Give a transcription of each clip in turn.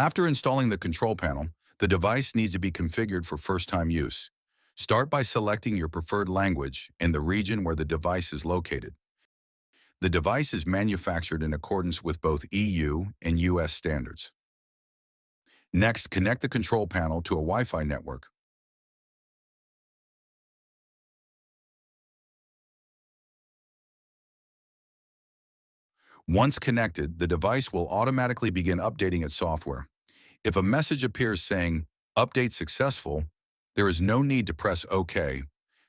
After installing the control panel, the device needs to be configured for first-time use. Start by selecting your preferred language and the region where the device is located. The device is manufactured in accordance with both EU and US standards. Next, connect the control panel to a Wi-Fi network. Once connected, the device will automatically begin updating its software. If a message appears saying, "Update successful," there is no need to press OK.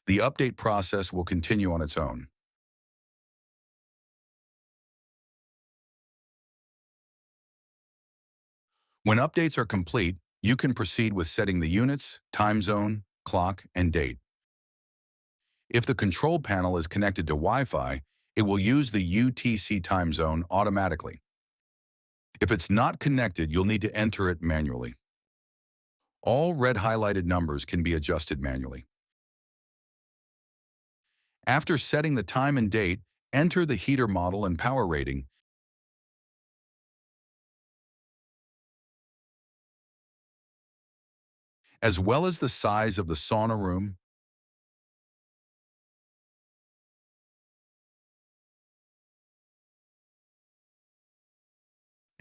The update process will continue on its own. When updates are complete, you can proceed with setting the units, time zone, clock, and date. If the control panel is connected to Wi-Fi, it will use the UTC time zone automatically. If it's not connected, you'll need to enter it manually. All red highlighted numbers can be adjusted manually. After setting the time and date, enter the heater model and power rating, as well as the size of the sauna room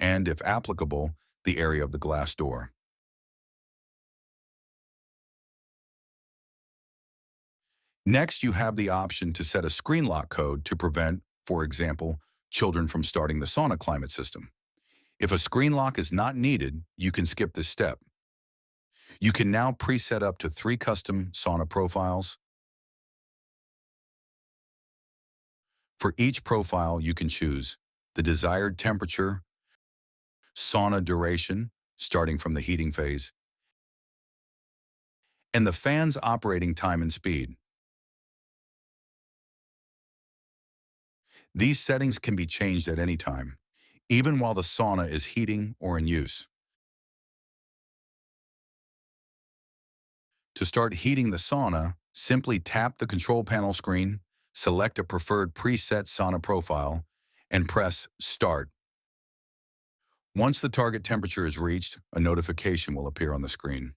and, if applicable, the area of the glass door. Next, you have the option to set a screen lock code to prevent, for example, children from starting the sauna climate system. If a screen lock is not needed, you can skip this step. You can now preset up to 3 custom sauna profiles. For each profile, you can choose the desired temperature, sauna duration, starting from the heating phase, and the fan's operating time and speed. These settings can be changed at any time, even while the sauna is heating or in use. To start heating the sauna, simply tap the control panel screen, select a preferred preset sauna profile, and press Start. Once the target temperature is reached, a notification will appear on the screen.